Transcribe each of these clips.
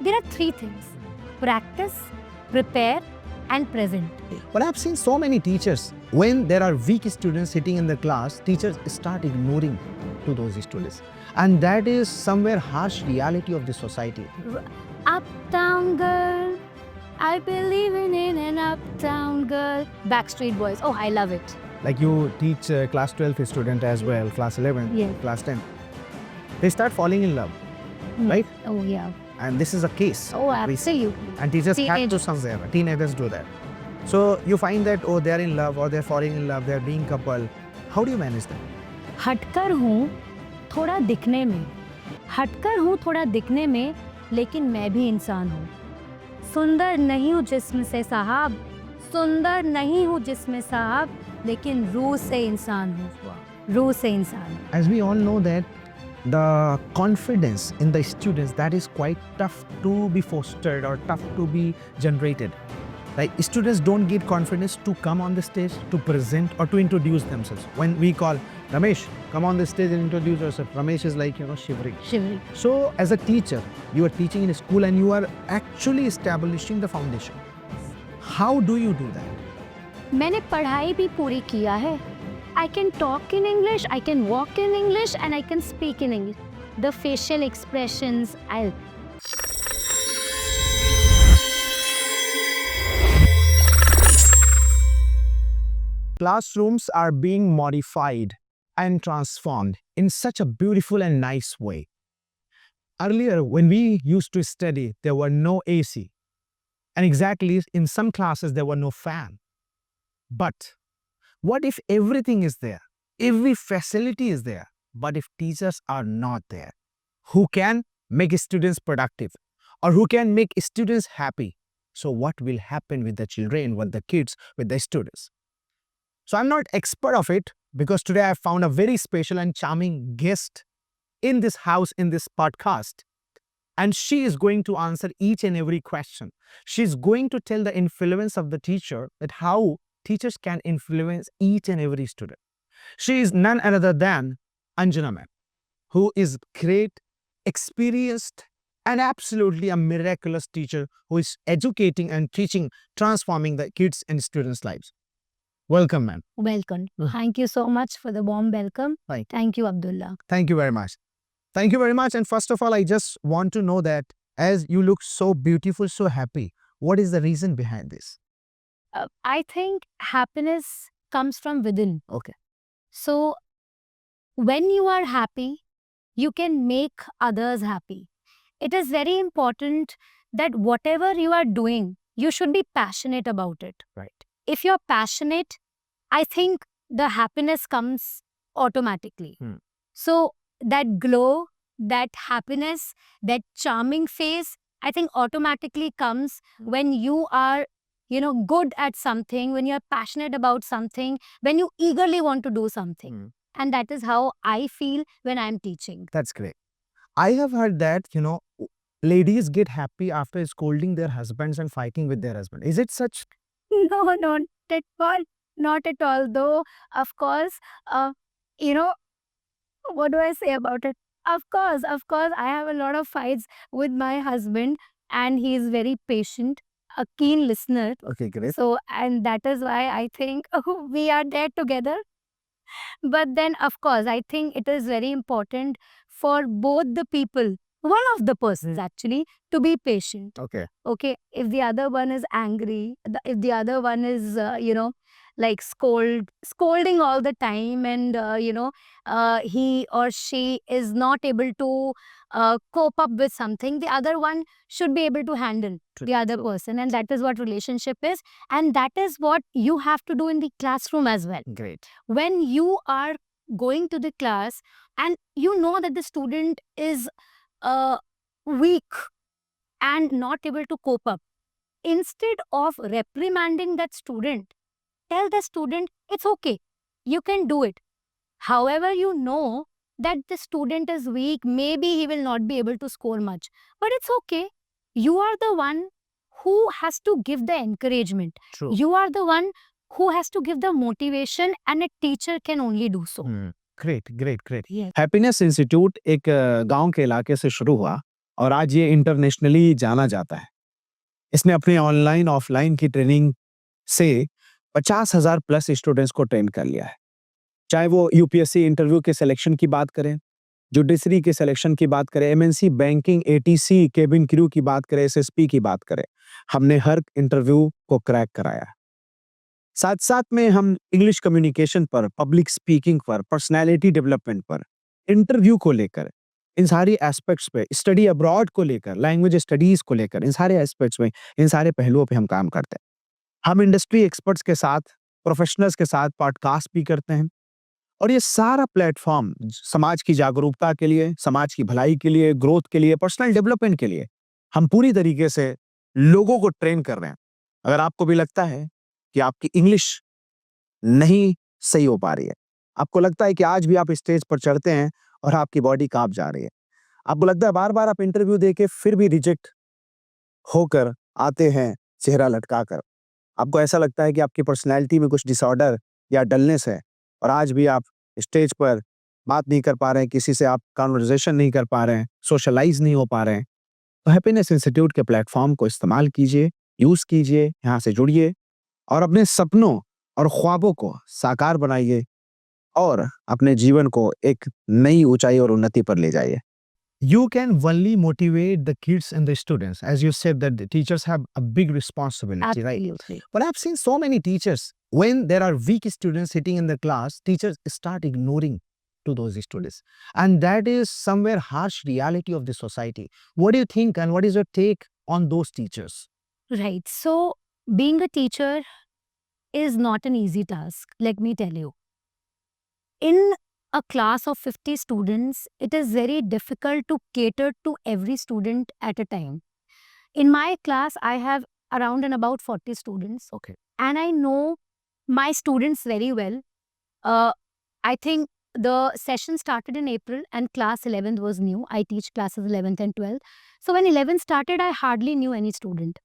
There are three things: practice, prepare, and present. But I've seen so many teachers, when there are weak students sitting in the class, teachers start ignoring to those students. And that is somewhere harsh reality of the society. Uptown girl, I believe in an uptown girl. Backstreet Boys. Oh, I love it. Like you teach class 12 student as well, class 11, Yes. class 10. They start falling in love, right? Oh, yeah. And this is a case. Oh, absolutely. And teachers have to Teenagers. somewhere, teenagers do that. So you find that, oh, they're in love or they're falling in love, they're being couple. How do you manage that? हटकर हूँ थोड़ा दिखने में, हटकर हूँ थोड़ा दिखने में, लेकिन मैं भी इंसान हूँ. सुंदर नहीं हूँ जिस्म से साहब, सुंदर नहीं हूँ जिस्म साहब, लेकिन रूह से इंसान हूँ. रूह से इंसान हूँ. As we all know that the confidence in the students, that is quite tough to be fostered or tough to be generated. Like students don't get confidence to come on the stage, to present or to introduce themselves. When we call Ramesh, come on the stage and introduce yourself, Ramesh is like, shivering. Shivering. So as a teacher, you are teaching in a school and you are actually establishing the foundation. How do you do that? मैंने पढ़ाई भी पूरी किया है. I can talk in English, I can walk in English, and I can speak in English. The facial expressions, I'll. Classrooms are being modified and transformed in such a beautiful and nice way. Earlier, when we used to study, there were no AC. And exactly, in some classes, there were no fan. But what if everything is there? Every facility is there. But if teachers are not there, who can make students productive? Or who can make students happy? So what will happen with the children, with the kids, with the students? So I'm not expert of it, because today I found a very special and charming guest in this house, in this podcast. And she is going to answer each and every question. She's going to tell the influence of the teacher, that how teachers can influence each and every student. She is none other than Anjana ma'am, who is great, experienced, and absolutely a miraculous teacher who is educating and teaching, transforming the kids' and students' lives. Welcome, ma'am. Welcome. Thank you so much for the warm welcome. Right. Thank you, Abdullah. Thank you very much. Thank you very much. And first of all, I just want to know that as you look so beautiful, so happy, what is the reason behind this? I think happiness comes from within. Okay. So, when you are happy, you can make others happy. It is very important that whatever you are doing, you should be passionate about it. Right. If you're passionate, I think the happiness comes automatically. So, that glow, that happiness, that charming face, I think automatically comes when you are, good at something, when you're passionate about something, when you eagerly want to do something. And that is how I feel when I'm teaching. That's great. I have heard that, ladies get happy after scolding their husbands and fighting with their husband. Is it such? No, not at all. Not at all. Though, of course, what do I say about it? Of course, I have a lot of fights with my husband, and he is very patient, a keen listener. Okay, great. So, and that is why I think we are there together. But then, of course, I think it is very important for both the people, one of the persons actually, to be patient. Okay. Okay, if the other one is angry, if the other one is, like scolding all the time, and, he or she is not able to cope up with something, the other one should be able to handle the other person. And that is what relationship is. And that is what you have to do in the classroom as well. Great. When you are going to the class and you know that the student is weak and not able to cope up, instead of reprimanding that student, tell the student, it's okay, you can do it. However, you know that the student is weak, maybe he will not be able to score much, but it's okay. You are the one who has to give the encouragement. True. You are the one who has to give the motivation, and a teacher can only do so. Great, great, great. Yes. Happiness institute एक गांव के इलाके से शुरू हुआ और आज ये इंटरनेशनली जाना जाता है। इसने अपने ऑनलाइन ऑफलाइन की ट्रेनिंग से 50,000 प्लस स्टूडेंट्स को ट्रेन कर लिया है। चाहे वो यूपीएससी इंटरव्यू के सिलेक्शन की बात करें, जुडिशरी के सिलेक्शन की बात करें, MNC banking, ATC, cabin crew की बात करें, एसएसपी की बात करें, हमने हर इंटरव्यू को क्रैक कराया। साथ साथ में हम इंग्लिश कम्युनिकेशन पर, पब्लिक स्पीकिंग पर, पर्सनालिटी डेवलपमेंट पर, इंटरव्यू को लेकर, इन सारी एस्पेक्ट्स पे, स्टडी अब्रॉड को लेकर, लैंग्वेज स्टडीज को लेकर, इन सारे एस्पेक्ट्स में, इन सारे पहलुओं पे हम काम करते हैं। हम इंडस्ट्री एक्सपर्ट्स के साथ, प्रोफेशनल्स के साथ पॉडकास्ट भी करते हैं और ये सारा प्लेटफॉर्म समाज की जागरूकता के लिए, समाज की भलाई के लिए, ग्रोथ के लिए, पर्सनल डेवलपमेंट के लिए हम पूरी तरीके से लोगों को ट्रेन कर रहे हैं। अगर आपको भी लगता है कि आपकी इंग्लिश नहीं सही हो पा रही है, आपको लगता है कि आज भी आप स्टेज पर चढ़ते हैं और आपकी बॉडी कांप जा रही है, आपको लगता है बार-बार आप इंटरव्यू देके फिर भी रिजेक्ट होकर आते हैं चेहरा लटकाकर, आपको ऐसा लगता है कि आपकी पर्सनैलिटी में कुछ डिसऑर्डर या डलनेस है और आज भी आप स्टेज पर बात नहीं कर पा रहे हैं, किसी से आप कन्वर्सेशन नहीं कर पा रहे हैं, सोशलाइज नहीं हो पा रहे हैं, तो हैप्पीनेस इंस्टीट्यूट के प्लेटफॉर्म को इस्तेमाल कीजिए, यूज कीजिए, यहाँ से जुड़िए और अपने सपनों और ख्वाबों को साकार बनाइए और अपने जीवन को एक नई ऊंचाई और उन्नति पर ले जाइए। You can only motivate the kids and the students. As you said that the teachers have a big responsibility, right? Absolutely. But I've seen so many teachers, when there are weak students sitting in the class, teachers start ignoring to those students. And that is somewhere harsh reality of the society. What do you think and what is your take on those teachers? Right. So, being a teacher is not an easy task, let me tell you. In a class of 50 students, it is very difficult to cater to every student at a time. In my class, I have around and about 40 students. Okay. And I know my students very well. I think the session started in April and class 11th was new. I teach classes 11th and 12th. So when 11th started, I hardly knew any student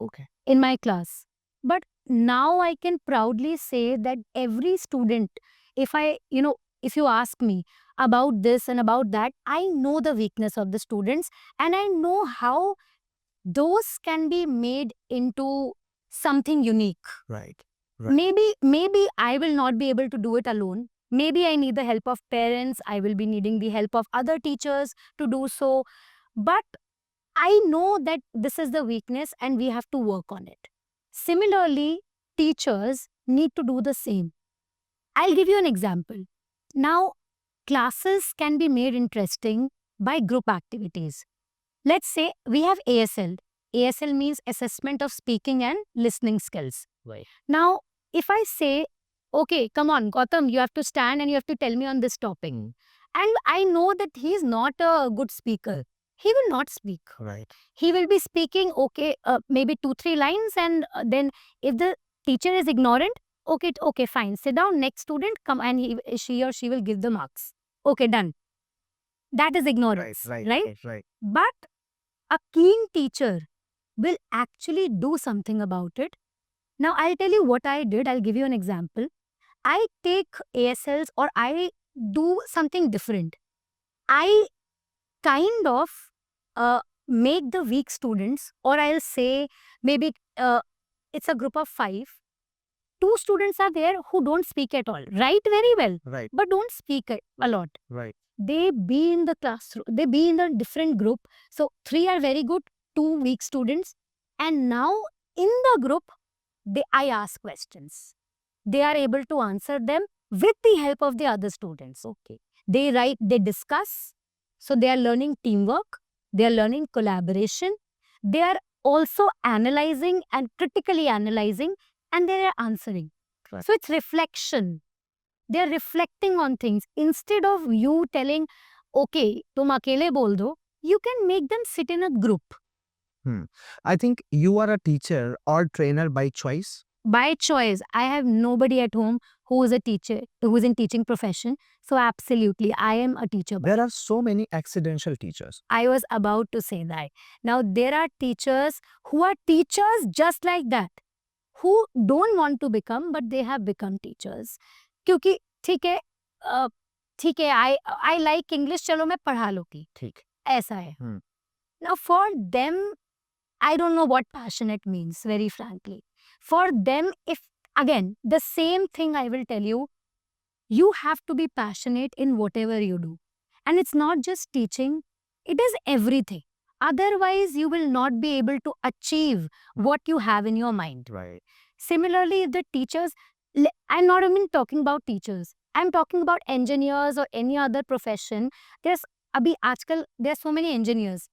in my class. But now I can proudly say that every student, if you ask me about this and about that, I know the weakness of the students and I know how those can be made into something unique. Right. Maybe I will not be able to do it alone. Maybe I need the help of parents. I will be needing the help of other teachers to do so. But I know that this is the weakness and we have to work on it. Similarly, teachers need to do the same. I'll give you an example. Now, classes can be made interesting by group activities. Let's say we have ASL. ASL means Assessment of Speaking and Listening Skills. Right. Now, if I say, okay, come on, Gautam, you have to stand and you have to tell me on this topic. And I know that he is not a good speaker. He will not speak. Right. He will be speaking, okay, maybe 2-3 lines, and then if the teacher is ignorant, okay, fine, sit down, next student, come, and she or she will give the marks. Okay, done. That is ignorance, right? But a keen teacher will actually do something about it. Now, I'll tell you what I did. I'll give you an example. I take ASLs or I do something different. I kind of make the weak students, or I'll say maybe it's a group of 5. 2 students are there who don't speak at all, write very well, Right. but don't speak a lot. Right. They be in the classroom, they be in a different group. So 3 are very good, 2 weak students. And now in the group, I ask questions. They are able to answer them with the help of the other students. Okay. They write, they discuss. So they are learning teamwork. They are learning collaboration. They are also analyzing and critically analyzing, and they are answering. Right. So it's reflection. They are reflecting on things. Instead of you telling, okay, tum akele bol do, you can make them sit in a group. I think you are a teacher or trainer by choice. By choice. I have nobody at home who is a teacher, who is in teaching profession. So absolutely, I am a teacher. There are so many accidental teachers. I was about to say that. Now, there are teachers who are teachers just like that, who don't want to become, but they have become teachers. क्योंकि ठीक है, I like English, चलो मैं पढ़ा लूँगी, ठीक. ऐसा है. Now, for them, I don't know what passionate means, very frankly. For them, if again, the same thing I will tell you, you have to be passionate in whatever you do. And it's not just teaching, it is everything. Otherwise, you will not be able to achieve what you have in your mind. Right. Similarly, the teachers, I'm not even talking about teachers. I'm talking about engineers or any other profession. There's there's so many engineers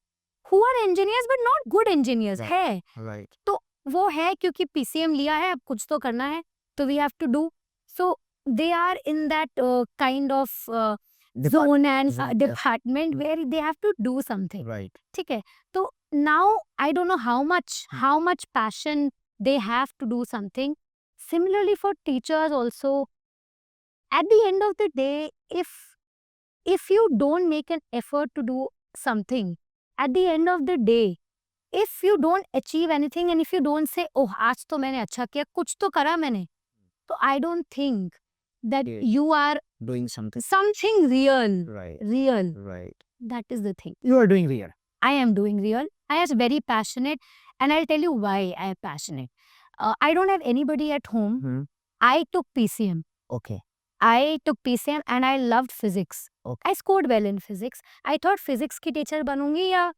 who are engineers but not good engineers. Right. है Right. तो वो है क्योंकि PCM लिया है, अब कुछ तो करना है, तो we have to do. So they are in that kind of zone and department where they have to do something. Right. ठीक है, तो now I don't know how much passion they have to do something. Similarly for teachers also, at the end of the day, if you don't make an effort to do something, at the end of the day, if you don't achieve anything and if you don't say, oh, आज तो मैंने अच्छा किया, कुछ तो करा मैंने, तो I don't think that Yeah. you are Doing something. something real. Right. Real. Right. That is the thing. You are doing real. I am doing real. I am very passionate, and I'll tell you why I am passionate. I don't have anybody at home. Hmm. I took PCM. Okay. I took PCM and I loved physics. Okay. I scored well in physics. I thought physics की teacher बनूंगी या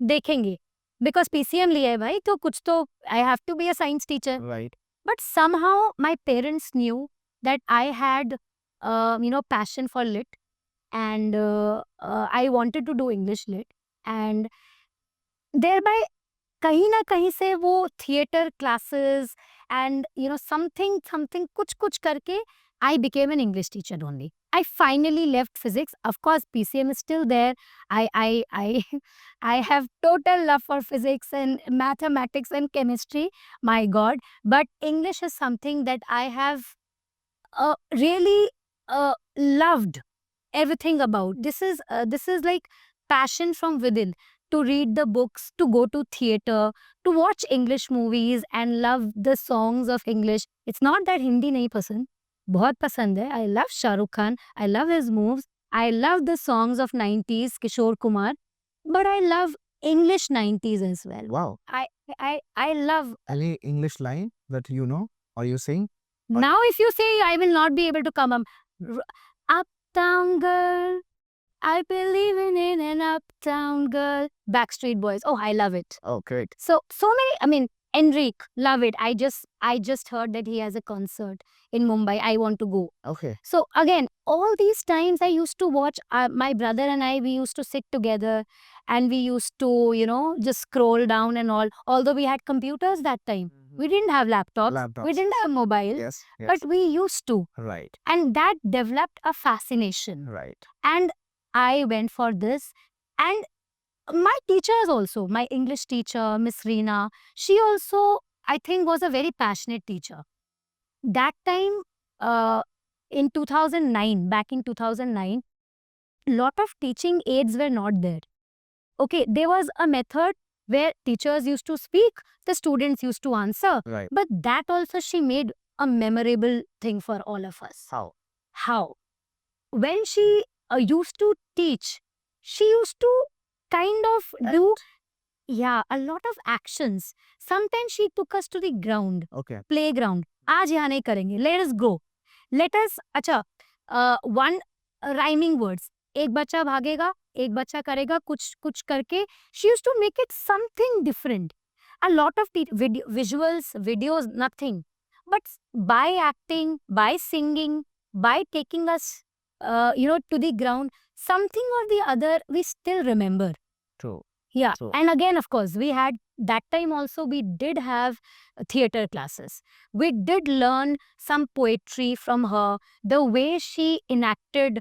देखेंगे. Because PCM लिया है भाई, तो कुछ तो I have to be a science teacher. Right. But somehow my parents knew that I had, passion for lit, and I wanted to do English lit, and thereby कहीं ना कहीं से वो theater classes and something कुछ करके I became an English teacher only. I finally left physics. Of course, PCM is still there. I I have total love for physics and mathematics and chemistry. My God, but English is something that I have really loved everything about. This is like passion from within, to read the books, to go to theater, to watch English movies and love the songs of English. It's not that Hindi nahi pasand, बहुत पसंद है. I love Shah Rukh Khan, I love his moves, I love the songs of 90s, Kishore Kumar, but I love English 90s as well. Wow. I love. Any English line that you know or you sing? Now if you say, I will not be able to come up. Uptown girl, I believe in an uptown girl. Backstreet Boys. Oh, I love it. Oh, great. So many. I mean, Enrique, love it. I just heard that he has a concert in Mumbai. I want to go. Okay. So again, all these times I used to watch. My brother and I, we used to sit together, and we used to just scroll down and all. Although we had computers that time, we didn't have laptops. We didn't have mobile. Yes. Yes. But we used to. Right. And that developed a fascination. Right. And I went for this. And my teachers also, my English teacher, Miss Reena, she also, I think, was a very passionate teacher. That time, in 2009, back in 2009, lot of teaching aids were not there. Okay, there was a method where teachers used to speak, the students used to answer. Right. But that also she made a memorable thing for all of us. How? How? When she used to teach, she used to kind of do a lot of actions. Sometimes she took us to the ground, Okay. playground. आज यहाँ नहीं करेंगे. Let us go. Let us, अच्छा, one rhyming words. एक बच्चा भागेगा, एक बच्चा करेगा, कुछ करके. She used to make it something different. A lot of visuals, videos, nothing. But by acting, by singing, by taking us, to the ground, something or the other, we still remember. True. Yeah. True. And again, of course, we had that time also, we did have theater classes. We did learn some poetry from her, the way she enacted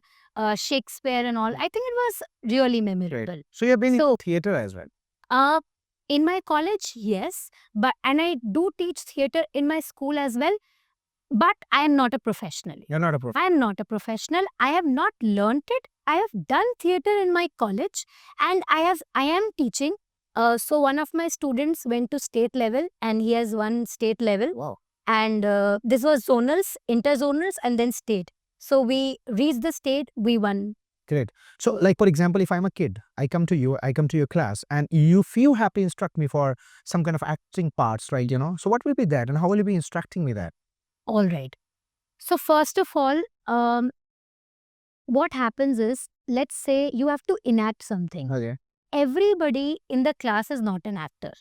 Shakespeare and all. I think it was really memorable. Right. So you've been in theater as well. In my college, yes, and I do teach theater in my school as well. But I am not a professional. You're not a professional. I am not a professional. I have not learnt it. I have done theater in my college, and I am teaching. So one of my students went to state level, and he has won state level. Wow. And this was zonals, interzonals, and then state. So we reached the state, we won Great. So, like for example, if I'm a kid, I come to you, I come to your class, and if you have to instruct me for some kind of acting parts, right? So what will be that, and how will you be instructing me that? All right. So first of all, what happens is, let's say you have to enact something. Okay. Everybody in the class is not an actor.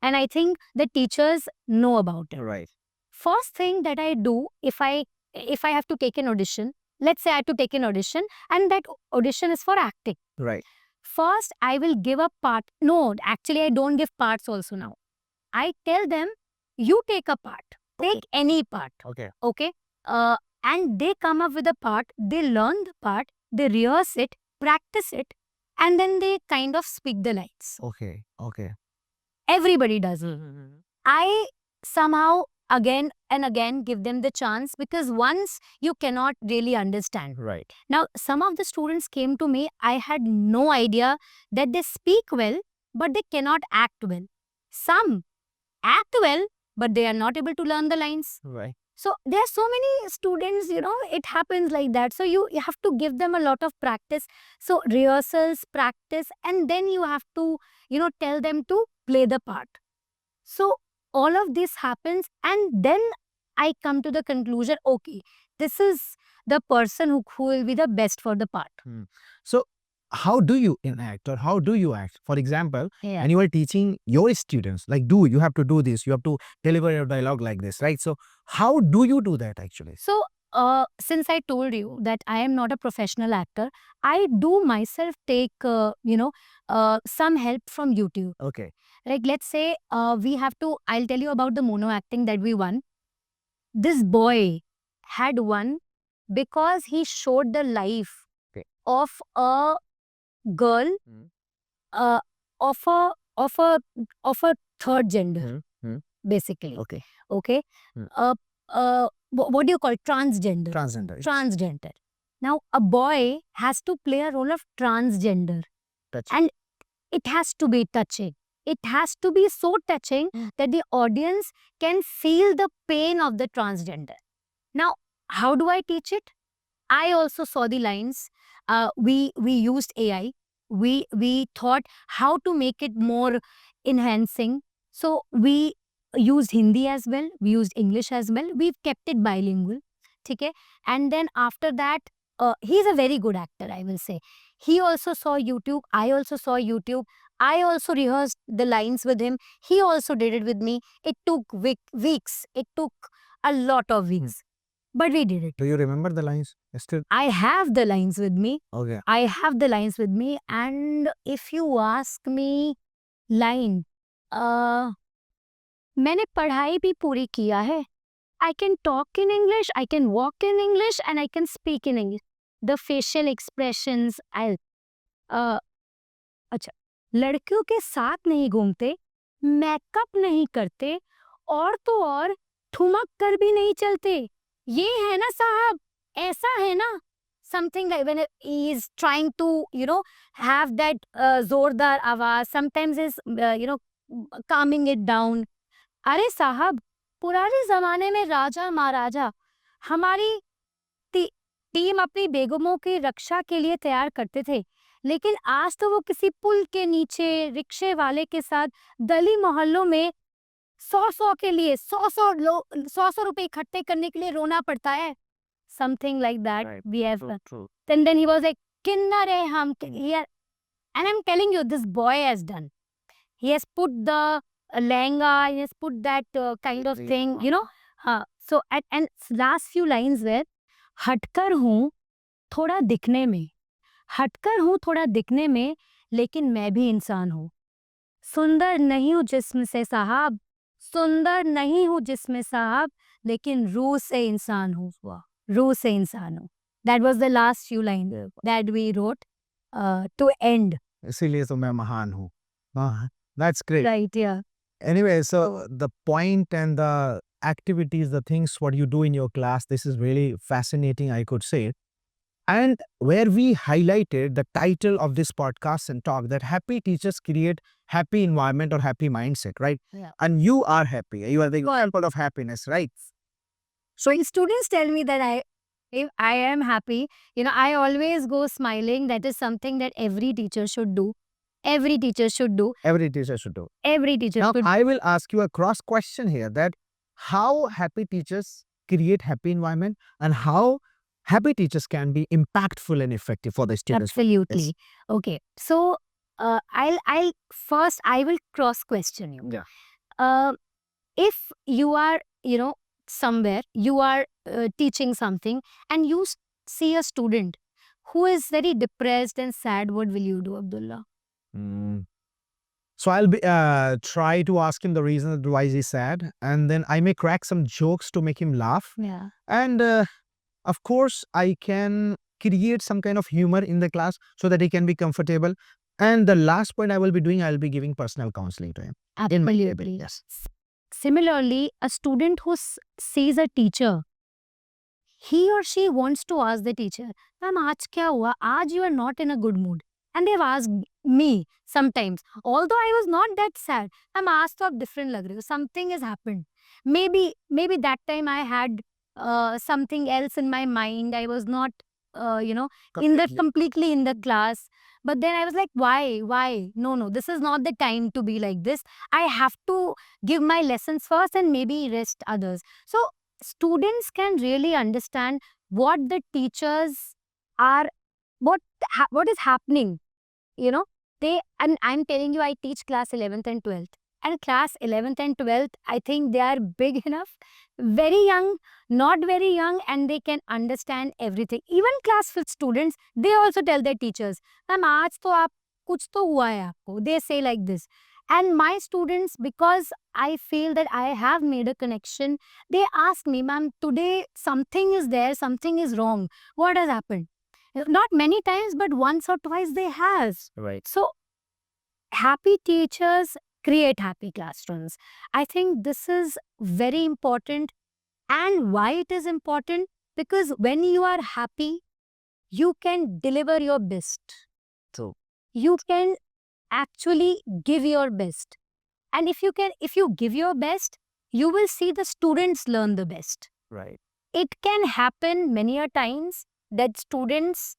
And I think the teachers know about it. Right. First thing that I do, if I have to take an audition, let's say I have to take an audition and that audition is for acting. Right. First, I will give a part. No, actually, I don't give parts also now. I tell them, you take a part. Take any part. Okay. Okay? And they come up with a part, they learn the part, they rehearse it, practice it, and then they kind of speak the lines. Okay. Okay. Everybody does it. I somehow again and again give them the chance, because once you cannot really understand. Right. Now, some of the students came to me, I had no idea that they speak well, but they cannot act well. Some act well, but they are not able to learn the lines. Right. So there are so many students, it happens like that. So you have to give them a lot of practice. So rehearsals, practice, and then you have to, tell them to play the part. So all of this happens, and then I come to the conclusion, okay, this is the person who will be the best for the part. So, how do you enact or how do you act? For example, Yeah. and you are teaching your students, like, you have to do this, you have to deliver your dialogue like this, right? So, how do you do that actually? So, since I told you that I am not a professional actor, I do myself take, some help from YouTube. Okay. Like, let's say we have to, I'll tell you about the mono acting that we won. This boy had won because he showed the life Okay. of a girl, uh, of a third gender, basically. Okay. Okay. Hmm. What do you call it? Transgender. Transgender. Transgender. Now, a boy has to play a role of transgender. Touch. And it has to be touching. It has to be so touching that the audience can feel the pain of the transgender. Now, how do I teach it? I also saw the lines. We used AI. We thought how to make it more enhancing. So we used Hindi as well. We used English as well. We've kept it bilingual. Okay? And then after that, he's a very good actor, I will say. He also saw YouTube. I also saw YouTube. I also rehearsed the lines with him. He also did it with me. It took weeks. It took a lot of weeks. But we did it. Do you remember the lines? Still? I have the lines with me. Okay. I have the lines with me. And if you ask me line, मैंने पढ़ाई भी पूरी किया है. I can talk in English, I can walk in English, and I can speak in English. The facial expressions, अच्छा, लड़कियों के साथ नहीं घूमते, मेकअप नहीं करते, और तो और ठुमक कर भी नहीं चलते. ये है ना साहब, ऐसा है ना. Something like when he is trying to, have that जोरदार आवाज, sometimes is, calming it down. अरे साहब, पुराने जमाने में राजा महाराजा हमारी टीम अपनी बेगमों की रक्षा के लिए तैयार करते थे, लेकिन आज तो वो किसी पुल के नीचे रिक्शे वाले के साथ गली मोहल्लों में 100 के लिए 100 रुपए इकट्ठे करने के लिए रोना पड़ता है. Something like that. Right. We have. True. And then he was like, "Kinna re hum here," and I'm telling you, this boy has done. He has put the lehenga, he has put that kind of thing, So and last few lines were, हटकर हूँ थोड़ा दिखने में, हटकर हूँ थोड़ा दिखने में, लेकिन मैं भी इंसान हूँ. सुंदर नहीं हूँ जिस्म से साहब, सुंदर नहीं हूँ जिस्म साहब, लेकिन रूह से इंसान हूँ. रूह से इंसान हूँ. That was the last few lines that we wrote to end. इसीलिए तो मैं महान हूँ. That's great. Right, yeah. Anyway, so the point and the activities, the things what you do in your class, this is really fascinating, I could say. And where we highlighted the title of this podcast and talk, that happy teachers create happy environment or happy mindset, right? Yeah. And you are happy. You are the example of happiness, right? So students tell me that If I am happy, I always go smiling. That is something that every teacher should do. Every teacher should do. Every teacher should do. Every teacher Now, should. I will ask you a cross question here, that how happy teachers create happy environment and how happy teachers can be impactful and effective for the students. Absolutely. Okay. So, I'll first, I will cross question you. Yeah. If you are, somewhere, you are teaching something and you see a student who is very depressed and sad, what will you do, Abdullah? So I'll be try to ask him the reason why he's sad, and then I may crack some jokes to make him laugh. Yeah. And of course, I can create some kind of humor in the class so that he can be comfortable. And the last point I will be doing, I'll be giving personal counseling to him. In my table, Absolutely. yes. Similarly, a student who sees a teacher, he or she wants to ask the teacher, "Ma'am, aaj kya hua? Aaj you are not in a good mood." And they've asked me sometimes, although I was not that sad. "Ma'am, aaj to aap different lag rahe ho. Something has happened. Maybe that time I had something else in my mind. I was not, completely in the class." But then I was like, why? No, this is not the time to be like this. I have to give my lessons first and maybe rest others. So students can really understand what the teachers are, what is happening. And I'm telling you, I teach class 11th and 12th. And class 11th and 12th, I think they are big enough, very young, not very young, and they can understand everything. Even class 5th students, they also tell their teachers, "Ma'am, aaj to aap, kuch to hua hai aapko." They say like this. And my students, because I feel that I have made a connection, they ask me, "Ma'am, today something is there, something is wrong. What has happened?" Not many times, but once or twice they have. Right. So, happy teachers create happy classrooms. I think this is very important. And why it is important? Because when you are happy, you can deliver your best. True. You can actually give your best. And if you give your best, you will see the students learn the best. Right. It can happen many a times that students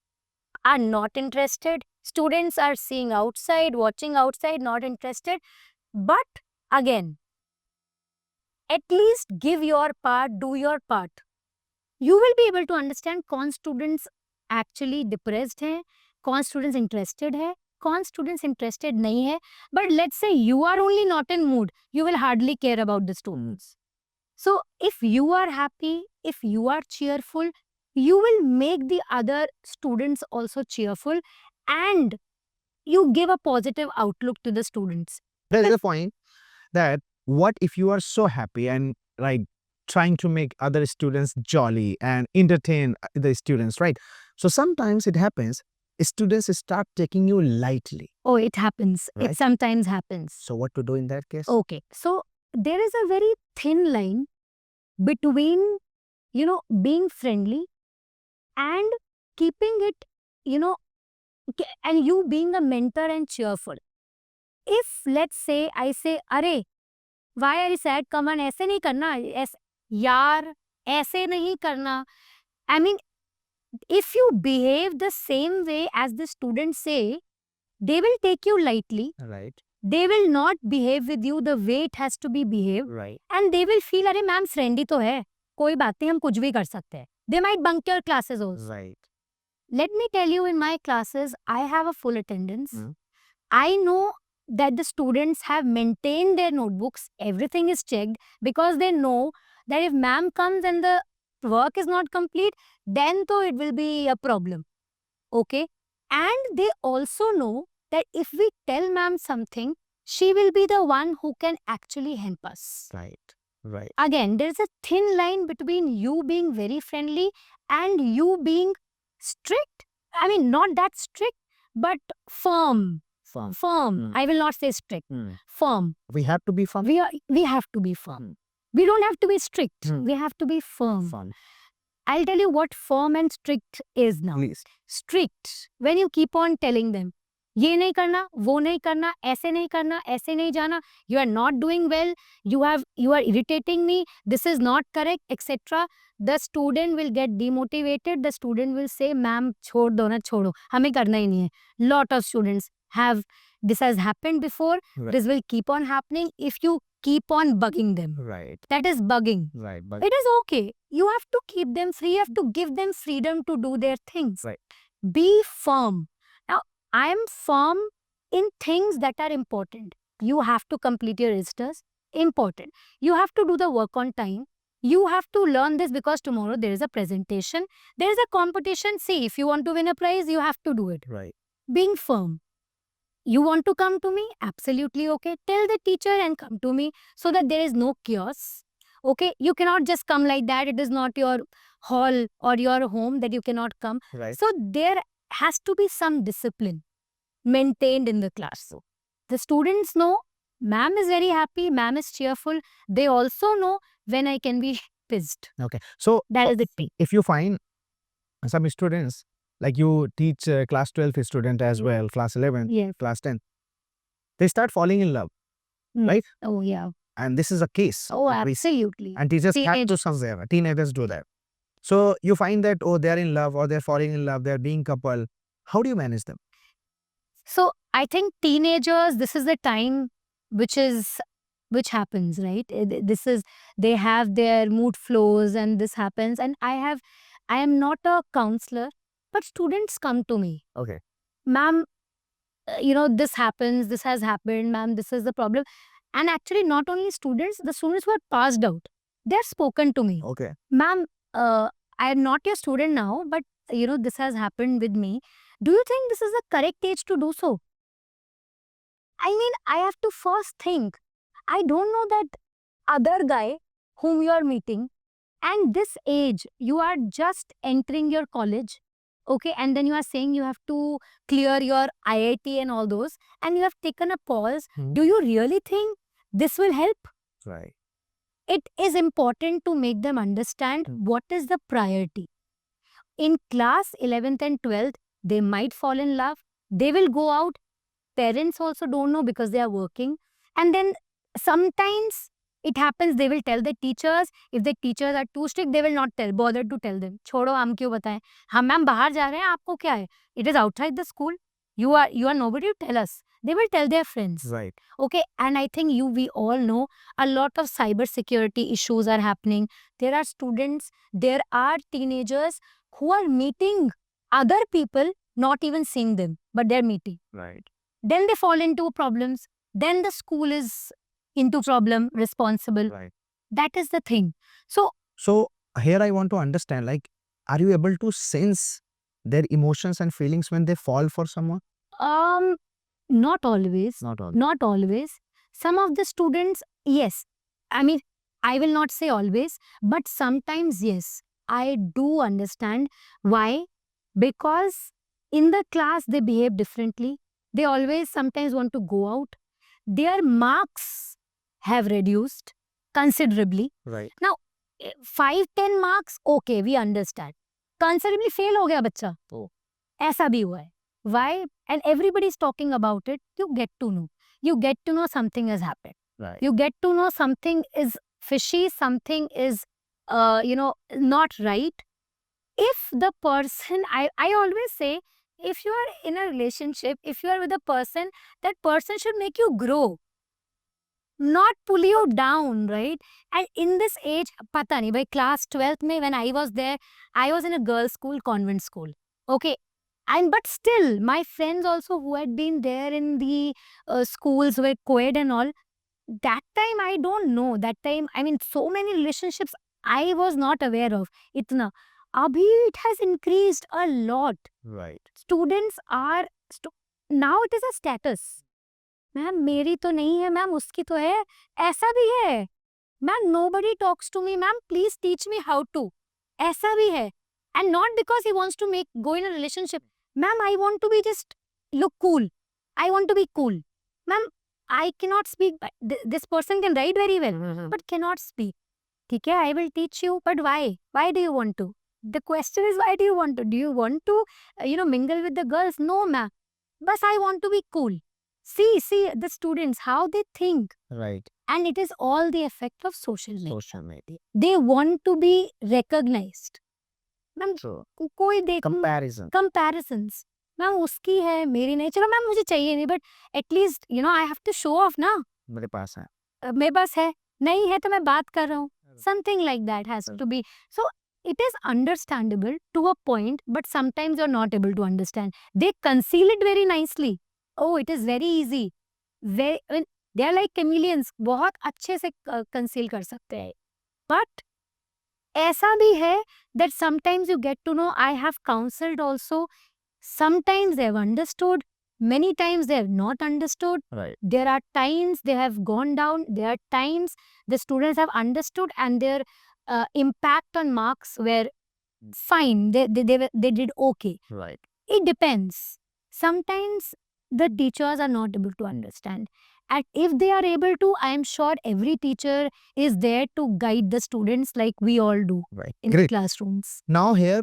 are not interested. Students are seeing outside, watching outside, not interested. But again, at least give your part, do your part. You will be able to understand कौन students actually depressed हैं, कौन students interested है, कौन students interested नहीं है. But let's say you are only not in mood, you will hardly care about the students. So if you are happy, if you are cheerful, you will make the other students also cheerful, and you give a positive outlook to the students. There is a point that what if you are so happy and trying to make other students jolly and entertain the students, right? So sometimes it happens, students start taking you lightly. Oh, it happens. Right. It sometimes happens. So what to do in that case? Okay. So there is a very thin line between, being friendly and keeping it, and you being a mentor and cheerful. If, let's say, I say, "Arey, why are you sad? Come on, ऐसे नहीं करना, यार, ऐसे नहीं करना." I mean, if you behave the same way as the students say, they will take you lightly. Right. They will not behave with you the way it has to be behaved. Right. And they will feel, "अरे ma'am friend ही तो है, कोई बात नहीं, हम कुछ भी कर सकते हैं." They might bunk your classes also. Right. Let me tell you, in my classes, I have a full attendance. Mm. I know that the students have maintained their notebooks. Everything is checked because they know that if ma'am comes and the work is not complete, then though it will be a problem. Okay? And they also know that if we tell ma'am something, she will be the one who can actually help us. Right. Right. Again, there's a thin line between you being very friendly and you being strict. I mean, not that strict, but firm. Firm. Firm. I will not say strict. Firm. We have to be firm. We have to be firm. We don't have to be strict. Hmm. We have to be firm. Firm. I'll tell you what firm and strict is now. Please. Strict, when you keep on telling them, ये नहीं करना, वो नहीं करना, ऐसे नहीं करना, ऐसे नहीं जाना, you are not doing well, you are irritating me, this is not correct, etc. The student will get demotivated, the student will say, ma'am, छोड़ दो ना, छोड़ो, हमें करना ही नहीं है. Lot of students have, this has happened before, Right. this will keep on happening if you keep on bugging them. Right. That is bugging. Right. But It is okay. You have to keep them free, you have to give them freedom to do their things. Right. Be firm. Now, I am firm in things that are important. You have to complete your registers. Important. You have to do the work on time. You have to learn this because tomorrow there is a presentation. There is a competition. See, if you want to win a prize, you have to do it. right. Being firm. You want to come to me? Absolutely okay. Tell the teacher and come to me so that there is no chaos. Okay, you cannot just come like that. It is not your hall or your home that you cannot come. Right. So there has to be some discipline maintained in the class. The students know ma'am is very happy, ma'am is cheerful. They also know when I can be pissed. Okay. So That is the thing. if you find some students, like you teach class 12 student as Yeah. well, class 11, Yes. class 10, they start falling in love, Mm. right? Oh, yeah. And this is a case. Oh, that we- absolutely. And teachers have to Teenagers. somewhere. Teenagers do that. So you find that, oh, they're in love or they're falling in love, they're being couple. How do you manage them? So I think teenagers, this is the time which happens, right? This is, they have their mood flows and this happens. And I am not a counselor, but students come to me. Okay. Ma'am, this happens, this has happened, ma'am, this is the problem. And actually not only students, the students who are passed out, they're spoken to me. Okay. Ma'am, I am not your student now, but this has happened with me. Do you think this is the correct age to do so? I mean, I have to first think. I don't know that other guy whom you are meeting, and this age, you are just entering your college, okay, and then you are saying you have to clear your IIT and all those, and you have taken a pause. Hmm. Do you really think this will help? Right. It is important to make them understand what is the priority. In class 11th and 12th, they might fall in love. They will go out. Parents also don't know because they are working. And then sometimes it happens, they will tell the teachers. If the teachers are too strict, they will not bother to tell them. छोड़ो, हम क्यों बताएं? हम ma'am बाहर जा रहे हैं, आपको क्या है? It is outside the school. You are nobody to tell us. They will tell their friends. Right. Okay, and I think we all know a lot of cyber security issues are happening. There are students, there are teenagers who are meeting other people, not even seeing them, but they're meeting. Right. Then they fall into problems. Then the school is into problem, responsible. Right. That is the thing. So So here I want to understand, like, are you able to sense their emotions and feelings when they fall for someone? not always. Not all. Not always. Some of the students, yes. I mean, I will not say always, but sometimes, yes. I do understand. Why? Because in the class, they behave differently. They always sometimes want to go out. Their marks have reduced considerably. Right. 5-10 marks, okay, we understand. Considerably fail हो गया बच्चा. Oh. ऐसा भी हुआ है. Why? And everybody is talking about it. You get to know. You get to know something has happened. Right. You get to know something is fishy, something is, not right. If the person, I always say, if you are in a relationship, if you are with a person, that person should make you grow, not pull you down, right? And in this age, pata nahi, by class 12th mein, when I was there, I was in a girls' school, convent school. Okay. And but still, my friends also who had been there in the schools were co-ed and all, that time I don't know. That time, I mean, so many relationships I was not aware of. Itna. Abhi, it has increased a lot. Right. Students are, now it is a status. Ma'am मेरी तो नहीं है, ma'am उसकी तो है, ऐसा भी है. Ma'am nobody talks to me, ma'am please teach me how to. ऐसा भी है. And not because he wants to go in a relationship. Ma'am, I want to be just look cool. I want to be cool. Ma'am, I cannot speak. This person can write very well, but cannot speak. ठीक है, I will teach you, but why? Why do you want to? The question is, why do you want to? Do you want to, mingle with the girls? No, ma'am. But I want to be cool. See the students, how they think. Right. And it is all the effect of social media. Social media. They want to be recognized. Ma'am So, कोई देख comparison. comparisons. Ma'am उसकी है मेरी नहीं, चलो ma'am मुझे चाहिए नहीं, but at least you know I have to show off ना, मेरे पास है. मेरे पास है, नहीं है तो मैं बात कर रहा हूँ. Something like that has to be. So it is understandable to a point, but sometimes you're not able to understand. They conceal it very nicely. Oh, it is very easy. Very, I mean, they are like chameleons. बहुत अच्छे से conceal कर सकते हैं. But ऐसा भी है that sometimes you get to know. I have counseled also. Sometimes they have understood. Many times they have not understood. Right. There are times they have gone down. There are times the students have understood and their impact on marks were fine. They did okay. Right. It depends. Sometimes the teachers are not able to understand. And if they are able to, I am sure every teacher is there to guide the students like we all do Right. in the Great. classrooms. Now here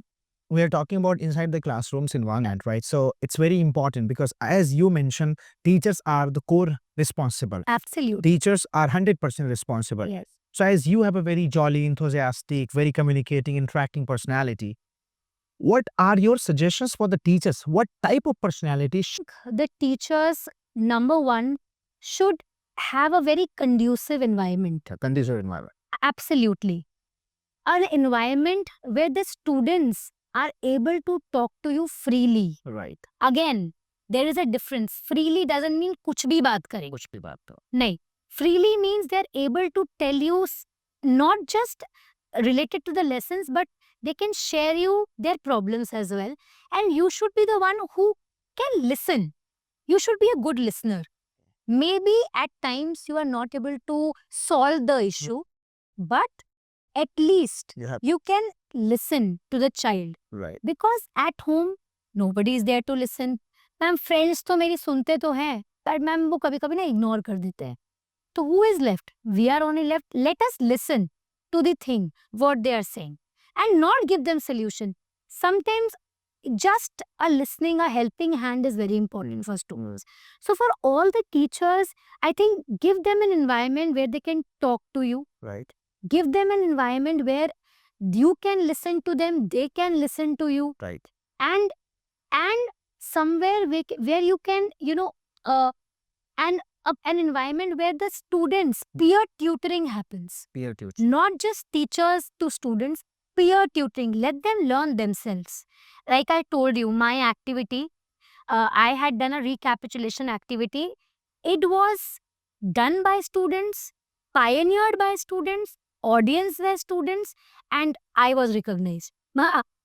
we are talking about inside the classrooms environment, right? So it's very important because as you mentioned, teachers are the core responsible. Absolutely. Teachers are 100% responsible. Yes. So as you have a very jolly, enthusiastic, very communicating, interacting personality, what are your suggestions for the teachers? What type of personality The teachers, number one, should have a very conducive environment. condition environment? Absolutely. An environment where the students are able to talk to you freely. Right. Again, there is a difference. Freely doesn't mean कुछ भी बात करें. कुछ भी बात तो. नहीं. Freely means they are able to tell you not just related to the lessons, but they can share you their problems as well. And you should be the one who can listen. You should be a good listener. Maybe at times you are not able to solve the issue, but at least you can listen to the child. Right. Because at home, nobody is there to listen. Ma'am friends तो मेरी सुनते तो हैं, पर ma'am वो कभी कभी ना इग्नोर कर देते हैं. तो who is left? We are only left. Let us listen to the thing, what they are saying, and not give them solution. Sometimes just a listening, a helping hand is very important for students. So for all the teachers, I think give them an environment where they can talk to you. Right. Give them an environment where you can listen to them, they can listen to you. Right. And somewhere where you can, you know, an environment where the students, peer tutoring happens. Peer tutoring. Not just teachers to students, peer tutoring. Let them learn themselves. Like I told you, my activity, I had done a recapitulation activity. It was done by students, pioneered by students, audience were students, and I was recognized.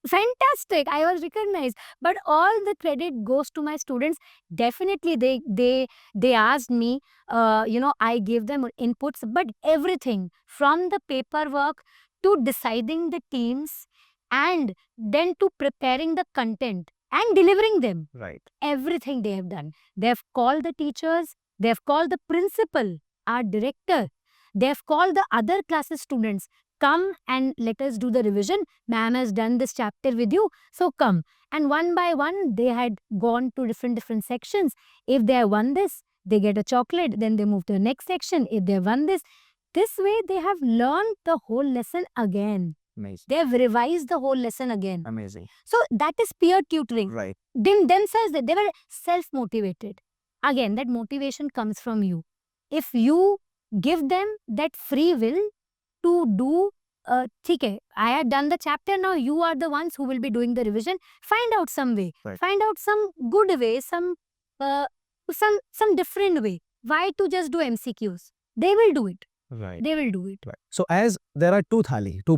Fantastic, I was recognized. But all the credit goes to my students. Definitely, they asked me, I gave them inputs, but everything from the paperwork to deciding the teams and then to preparing the content and delivering them. Right. Everything they have done. They have called the teachers, they have called the principal, our director, they have called the other classes students. Come and let us do the revision. Ma'am has done this chapter with you, so come. And one by one, they had gone to different sections. If they have won this, they get a chocolate. Then they move to the next section. If they have won this way they have learned the whole lesson again. Amazing. They have revised the whole lesson again. Amazing. So that is peer tutoring. Right. Themselves, they were self-motivated. Again, that motivation comes from you. If you give them that free will to do, ठीक है, I had done the chapter, now you are the ones who will be doing the revision. Find out some way. Right. Find out some good way, some different way. Why to just do MCQs? They will do it. Right. They will do it. Right. So as there are two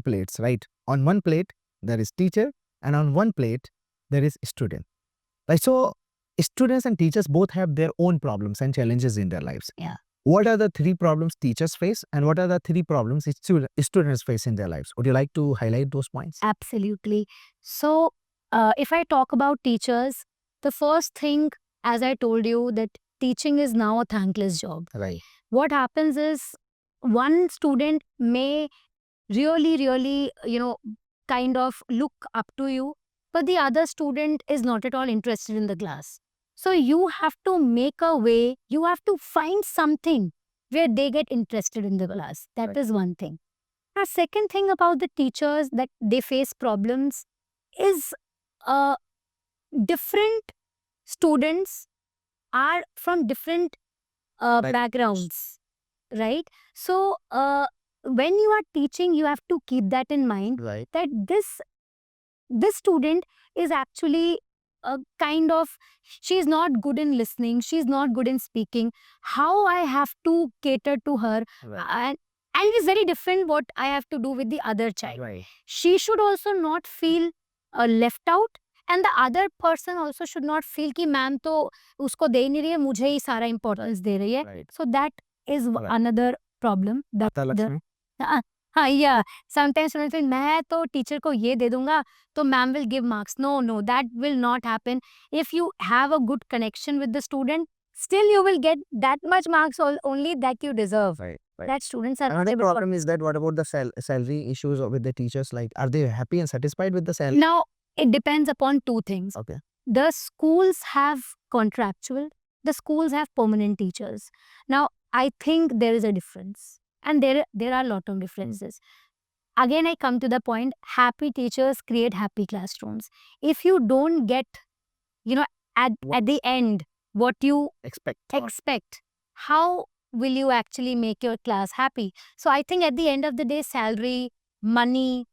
plates, right? On one plate, there is teacher, and on one plate, there is student. Right. So students and teachers both have their own problems and challenges in their lives. Yeah. What are the three problems teachers face, and what are the three problems students face in their lives? Would you like to highlight those points? Absolutely. So if I talk about teachers, the first thing, as I told you, that teaching is now a thankless job. Right. What happens is, one student may really, kind of look up to you, but the other student is not at all interested in the class. So you have to make a way, you have to find something where they get interested in the class. That is one thing. A second thing about the teachers that they face problems is different students are from different backgrounds, right? So when you are teaching, you have to keep that in mind, that this student is actually a kind of, she's not good in listening, she's not good in speaking. How I have to cater to her, and it is very different what I have to do with the other child. She should also not feel left out, and the other person also should not feel कि ma'am तो उसको दे ही नहीं रही है, मुझे ही सारा importance दे रही है. So that is another problem. हाँ, yeah. Sometimes students think मैं तो टीचर को ये दे दूंगा तो ma'am will give marks. No, that will not happen. If you have a good connection with the student, still you will get that much marks only that you deserve. That students are. Another problem is that what about the salary issues with the teachers? Like, are they happy and satisfied with the salary? Now, it depends upon two things. Okay. The schools have contractual, the schools have permanent teachers. Now, I think there is a difference. And there are a lot of differences. Again, I come to the point, happy teachers create happy classrooms. If you don't get, at the end, what you expect, how will you actually make your class happy? So I think at the end of the day, salary, money,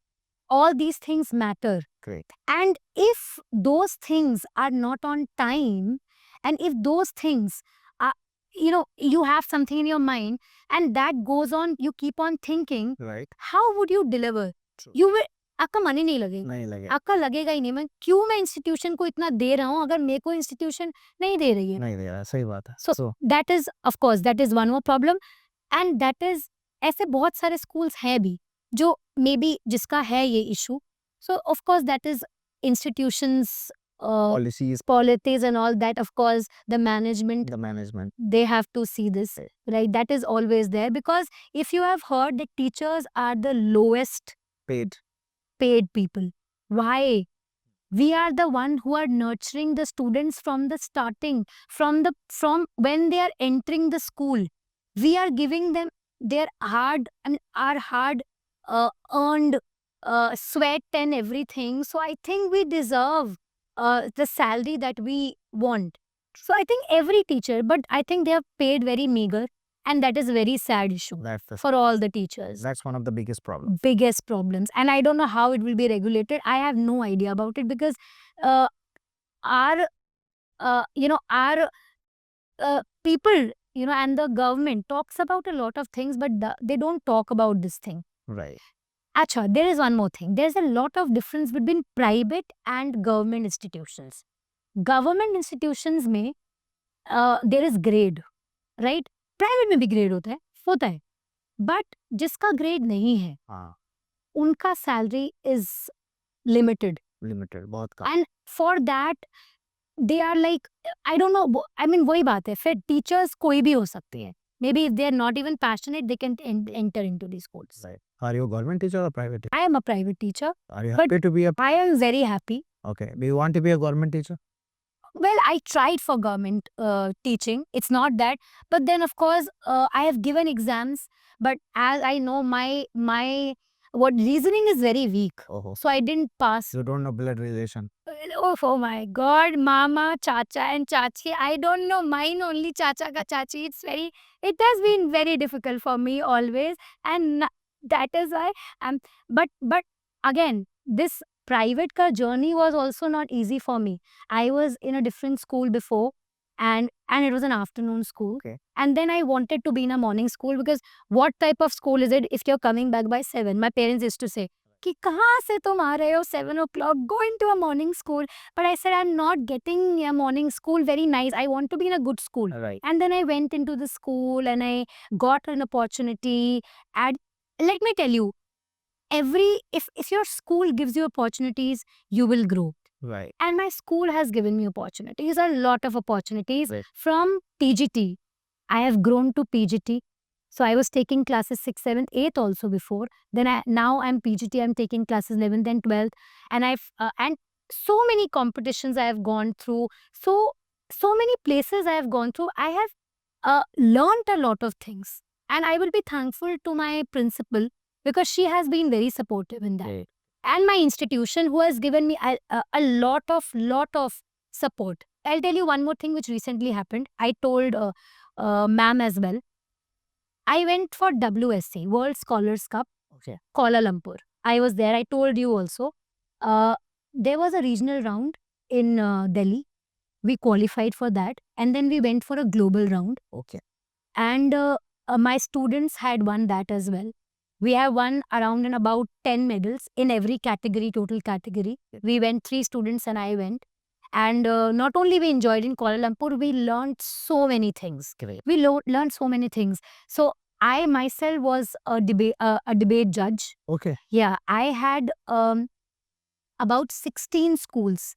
all these things matter. Great. And if those things are not on time, and if those things are, you have something in your mind and that goes on, you keep on thinking, how would you deliver? True. You will, आपका मन ही नहीं लगेगा, आपका लगेगा ही नहीं, मैं क्यों मैं इंस्टीट्यूशन को इतना दे रहा हूँ अगर मेरे को इंस्टीट्यूशन नहीं दे रही है. सही बात है. So that is, of course, that is one more problem. And that is, ऐसे बहुत सारे schools हैं भी जो maybe जिसका है ये issue. So of course that is institutions, policies and all that. Of course the management, they have to see this, right? That is always there, because if you have heard that teachers are the lowest paid people. Why? We are the one who are nurturing the students from the starting, from when they are entering the school. We are giving them their hard and our hard earned sweat and everything. So I think we deserve the salary that we want. So I think every teacher, but I think they are paid very meager, and that is a very sad issue for all the teachers. That's one of the biggest problems. Biggest problems. And I don't know how it will be regulated. I have no idea about it, because our people, and the government talks about a lot of things, but they don't talk about this thing. Right. Acha, there is one more thing. There's a lot of difference between private and government institutions. Government institutions में there is grade, right? Private में भी grade होता है. But जिसका grade नहीं है, उनका salary is limited. बहुत कम. And for that, they are like, I don't know, I mean वही बात है, फिर teachers कोई भी हो सकते हैं. Maybe if they are not even passionate, they can enter into these schools. Right. Are you a government teacher or a private teacher? I am a private teacher. Are you happy to be a... I am very happy. Okay. Do you want to be a government teacher? Well, I tried for government teaching. It's not that. But then, of course, I have given exams. But as I know, my reasoning is very weak. So I didn't pass. You don't know blood relation. Oh my God, Mama, Chacha and Chachi. I don't know mine only, Chacha ka Chachi. It has been very difficult for me always. And that is why but again, this private ka journey was also not easy for me. I was in a different school before, and it was an afternoon school. Okay. And then I wanted to be in a morning school, because what type of school is it if you're coming back by 7? My parents used to say, कि कहाँ से तुम आ रहे हो 7 o'clock, go into a morning school. But I said, I'm not getting a morning school very nice. I want to be in a good school. Right. And then I went into the school and I got an opportunity. And let me tell you, if your school gives you opportunities, you will grow. Right. And my school has given me opportunities, a lot of opportunities. Right. From TGT. I have grown to PGT. So I was taking classes 6th, 7th, 8th also before. Then now I'm PGT, I'm taking classes 11th and 12th. And and so many competitions I have gone through. So so many places I have gone through, I have learned a lot of things. And I will be thankful to my principal because she has been very supportive in that. Right. And my institution who has given me a lot of support. I'll tell you one more thing which recently happened. I told ma'am as well. I went for WSC, World Scholars Cup, Okay. Kuala Lumpur. I was there. I told you also. There was a regional round in Delhi. We qualified for that. And then we went for a global round. Okay. And my students had won that as well. We have won around and about 10 medals in every category, total category. We went, 3 students and I went. And not only we enjoyed in Kuala Lumpur, we learned so many things. Great. We learned so many things. So I myself was a debate judge. Okay. Yeah, I had about 16 schools,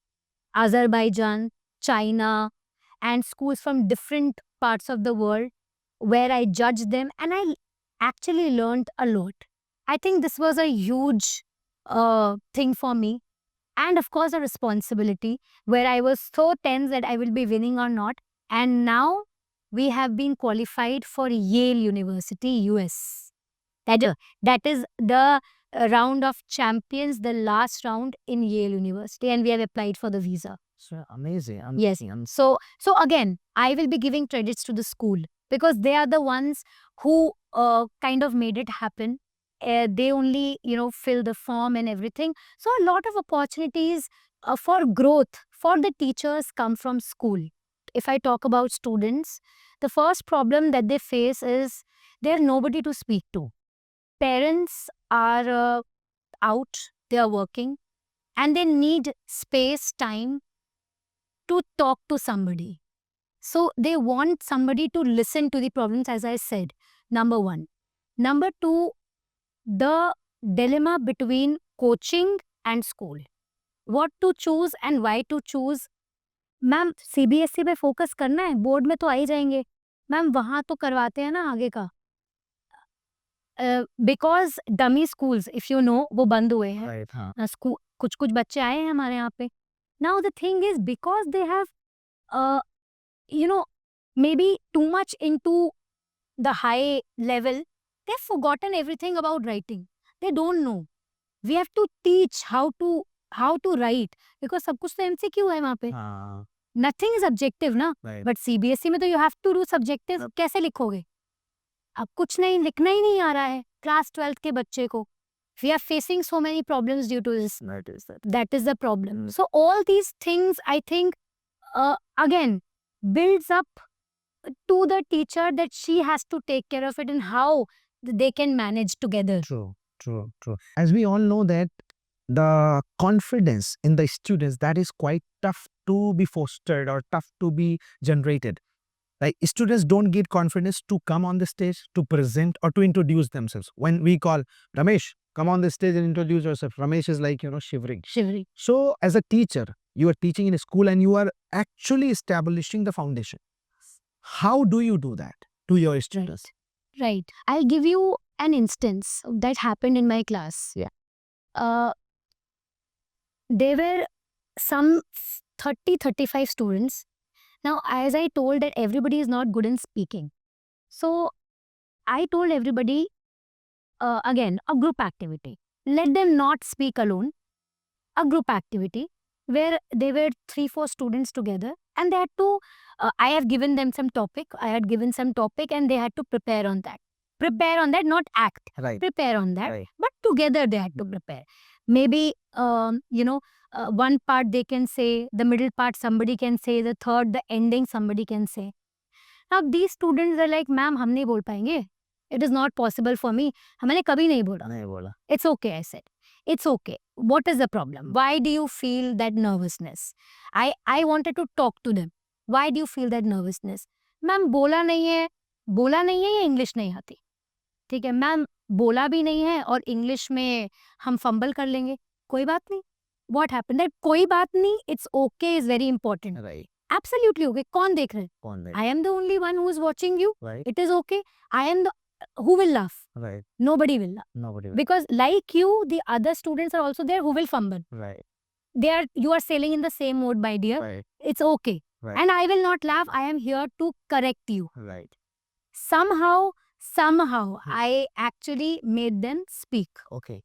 Azerbaijan, China, and schools from different parts of the world where I judged them, and I actually learned a lot. I think this was a huge thing for me, and of course a responsibility where I was so tense that I will be winning or not. And now we have been qualified for Yale University, US. That is the round of champions, the last round in Yale University, and we have applied for the visa. So amazing. Yes. So again, I will be giving credits to the school because they are the ones who kind of made it happen. They only, fill the form and everything. So a lot of opportunities for growth for the teachers come from school. If I talk about students, the first problem that they face is there's nobody to speak to. Parents are out, they are working, and they need space, time to talk to somebody. So they want somebody to listen to the problems, as I said, number one. Number two, the dilemma between coaching and school. What to choose and why to choose. Ma'am CBSE पे focus करना है, board में तो आ ही जाएंगे. Ma'am वहाँ तो करवाते हैं ना आगे का. Because dummy schools if you know वो बंद हुए हैं. Right. Huh. कुछ कुछ बच्चे आए हैं हमारे यहाँ पे. Now the thing is because they have maybe too much into the high level, they've forgotten everything about writing. They don't know. We have to teach how to write because सब कुछ तो MCQ है वहाँ पे. Nothing is objective ना. Right. But CBSE में तो you have to do subjective. कैसे लिखोगे? अब कुछ नहीं, लिखना ही नहीं आ रहा है क्लास 12th के बच्चे को. We are facing so many problems due to this. That is the problem. So all these things, I think, again, builds up to the teacher that she has to take care of it and how they can manage together. True. As we all know that the confidence in the students, that is quite tough to be fostered or tough to be generated. Like students don't get confidence to come on the stage, to present or to introduce themselves. When we call Ramesh, come on the stage and introduce yourself, Ramesh is like, shivering. So as a teacher, you are teaching in a school and you are actually establishing the foundation. How do you do that to your students? Right. I'll give you an instance that happened in my class. Yeah. There were some 30-35 students. Now, as I told that everybody is not good in speaking. So, I told everybody, again, a group activity. Let them not speak alone. A group activity where they were 3-4 students together and they had to, I have given them some topic. I had given some topic and they had to prepare on that. Prepare on that, not act. Right. Prepare on that. Right. But together they had to prepare. Maybe, one part they can say, the middle part somebody can say, the third, the ending somebody can say. Now these students are like, ma'am, हम नहीं बोल पाएंगे. It is not possible for me. हमने कभी नहीं बोला. It's okay, I said. It's okay. What is the problem? Why do you feel that nervousness? I wanted to talk to them. Why do you feel that nervousness? Ma'am बोला नहीं है या English नहीं आती. ठीक है मैम, बोला भी नहीं है और इंग्लिश में हम फंबल कर लेंगे. कोई बात नहीं. What happened? That कोई बात नहीं, it's okay is very important. Right. Absolutely okay. कौन देख रहे हैं? I am the only one who is watching you. Right. It is okay. I am the who will laugh? Right. Nobody will laugh. Because like you, the other students are also there who will fumble. Right. You are sailing in the same mode, my dear. Right. It's okay. Right. And I will not laugh. I am here to correct you. Right. Somehow, I actually made them speak. Okay.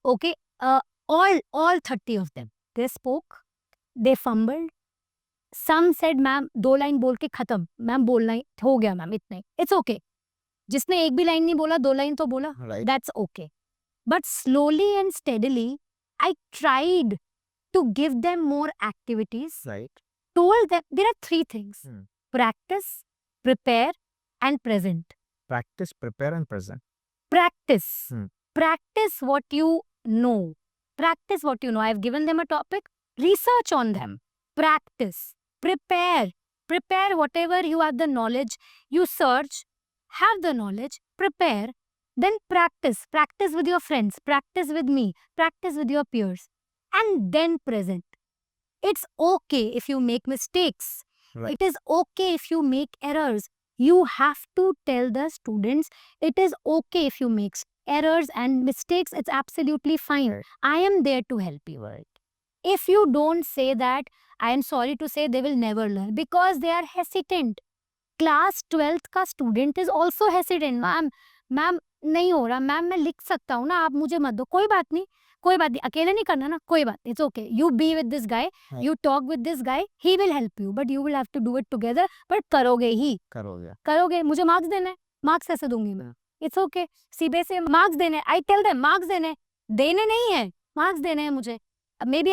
Okay. All 30 of them. They spoke. They fumbled. Some said, ma'am 2 line बोल के खत्म. Ma'am बोलना ही हो गया ma'am इतना ही. It's okay. जिसने एक भी लाइन नहीं बोला 2 लाइन तो बोला. Right. That's okay. But slowly and steadily, I tried to give them more activities. Right. Told them there are 3 things. Hmm. Practice, prepare, and present. Practice, prepare, and present. Practice. Hmm. Practice what you know. Practice what you know. I've given them a topic. Research on them. Practice. Prepare. Prepare whatever you have the knowledge. You search. Have the knowledge. Prepare. Then practice. Practice with your friends. Practice with me. Practice with your peers. And then present. It's okay if you make mistakes. Right. It is okay if you make errors. You have to tell the students it is okay if you make errors and mistakes. It's absolutely fine. I am there to help you. Right. If you don't say that, I am sorry to say they will never learn because they are hesitant. Class 12th का student is also hesitant. Ma'am नहीं हो रहा, ma'am मैं लिख सकता हूँ ना, आप मुझे मत दो. कोई बात नहीं, अकेले नहीं करना ना, कोई बात. It's okay. You be with this guy, Right. you talk with this guy, he will help you, but you will have to do it together. But करोगे ही, करोगे. मुझे मार्क्स देना है, मार्क्स कैसे दूंगी मैं? It's okay. CBSE मार्क्स देने, I tell them marks देने नहीं है, मार्क्स देने हैं मुझे. Maybe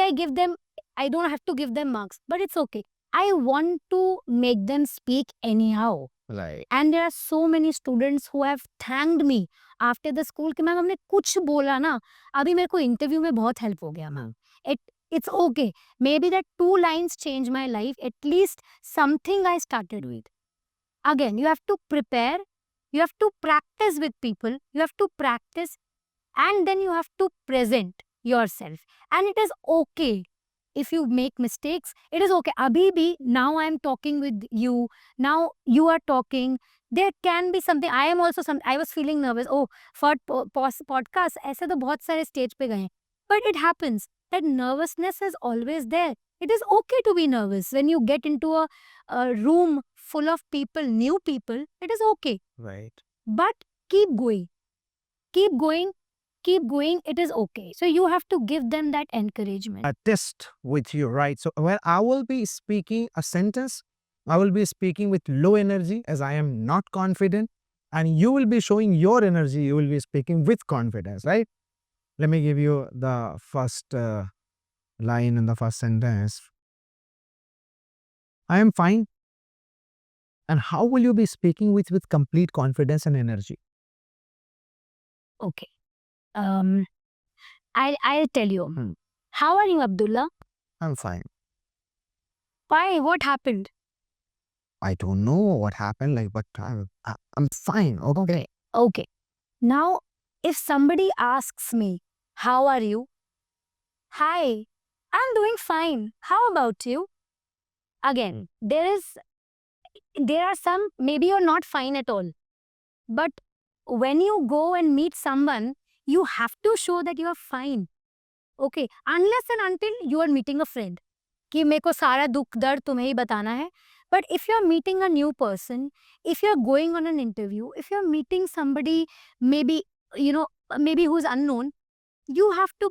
I don't have to give them marks, but it's okay. I want to make them speak anyhow. Right. And there are so many students who have thanked me after the school कि ma'am हमने कुछ बोला ना, अभी मेरे को interview में बहुत हेल्प हो गया ma'am. It's okay. Maybe that 2 lines changed my life. At least something I started with. Again, you have to prepare. You have to practice with people. You have to practice. And then you have to present yourself. And it is okay. If you make mistakes, it is okay. Abhi bhi, now I am talking with you. Now you are talking. There can be something. I was feeling nervous. Oh, for podcast, ऐसे तो बहुत सारे stage पे गए हैं. But it happens. That nervousness is always there. It is okay to be nervous. When you get into a room full of people, new people, it is okay. Right. But keep going. Keep going. Keep going. It is okay. So you have to give them that encouragement. A test with you, right? So when I will be speaking a sentence, I will be speaking with low energy as I am not confident, and you will be showing your energy. You will be speaking with confidence, right? Let me give you the first line in the first sentence. I am fine. And how will you be speaking with complete confidence and energy? Okay. I'll tell you. Hmm. How are you, Abdullah? I'm fine. Why? What happened? I don't know what happened, but I'm fine. Okay. Okay. Now, if somebody asks me, how are you? Hi, I'm doing fine. How about you? Again, there are some, maybe you're not fine at all. But when you go and meet someone, you have to show that you are fine. Okay. Unless and until you are meeting a friend. कि मेरे को सारा दुख दर्द तुम्हें ही बताना है. But if you're meeting a new person, if you're going on an interview, if you're meeting somebody maybe who's unknown, you have to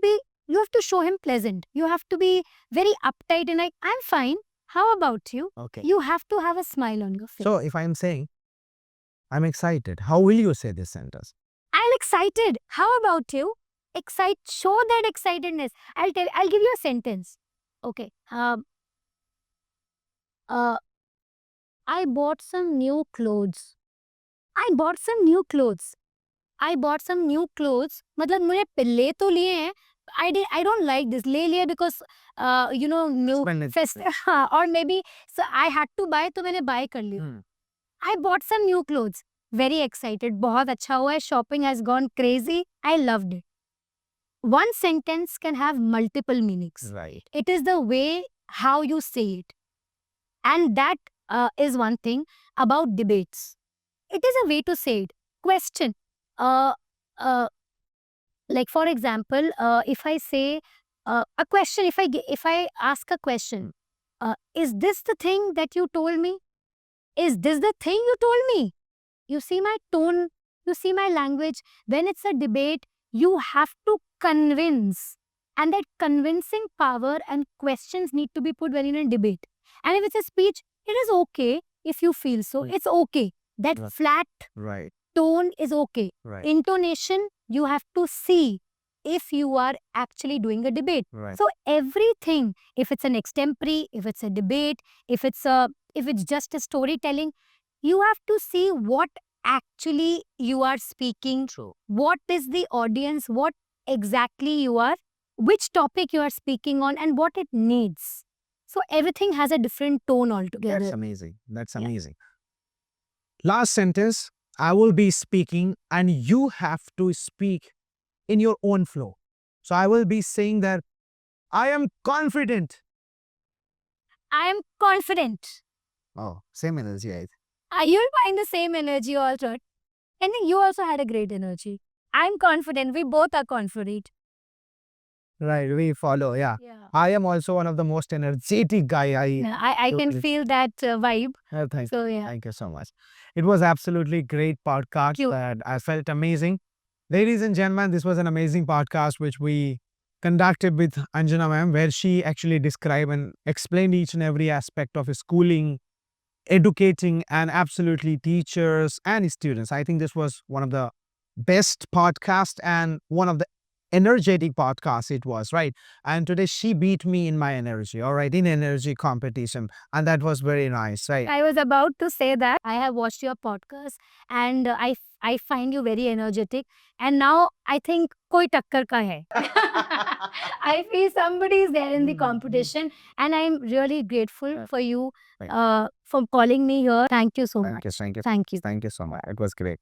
show him pleasant. You have to be very uptight and like, I'm fine. How about you? Okay. You have to have a smile on your face. So if I'm saying, I'm excited, how will you say this sentence? I'm excited. How about you? Show that excitedness. I'll give you a sentence. Okay. I bought some new clothes. मतलब मुझे ले तो लिए हैं. I don't like this. ले लिया because new festive. Or maybe so I had to buy तो मैंने buy कर लिया. I bought some new clothes. Very excited. बहुत अच्छा हुआ है. Shopping has gone crazy. I loved it. One sentence can have multiple meanings. Right. It is the way how you say it. And that is one thing about debates. It is a way to say it. Question. Like for example, if I say a question, if I ask a question, is this the thing that you told me? Is this the thing you told me? You see my tone, you see my language. When it's a debate, you have to convince. And that convincing power and questions need to be put when in a debate. And if it's a speech, it is okay if you feel so. It's okay. That Right. flat Right. tone is okay. Right. Intonation, you have to see if you are actually doing a debate. Right. So everything, if it's an extempore, if it's a debate, if it's just a storytelling, you have to see what actually you are speaking. True. What is the audience? What exactly you are, which topic you are speaking on, and what it needs. So everything has a different tone altogether. That's amazing. That's Yeah. amazing. Last sentence, I will be speaking and you have to speak in your own flow. So I will be saying that I am confident. I am confident. Oh, same energy, right? You'll find the same energy also. And then you also had a great energy. I'm confident. We both are confident. Right, we follow, yeah. Yeah. I am also one of the most energetic guy. Yeah, I can Totally. feel that vibe. Thank So yeah. Thank you so much. It was absolutely great podcast you. that I felt amazing. Ladies and gentlemen, this was an amazing podcast which we conducted with Anjana ma'am, where she actually described and explained each and every aspect of schooling, educating, and absolutely teachers and students. I think this was one of the best podcast and one of the energetic podcasts it was, right? And today she beat me in my energy, all right, in energy competition. And that was very nice, right? I was about to say that I have watched your podcast and I find you very energetic. And now I think koi takkar ka hai. I feel somebody is there in the competition, and I'm really grateful for you Right. for calling me here. Thank you so much. Thank you. Thank you. Thank you so much. It was great.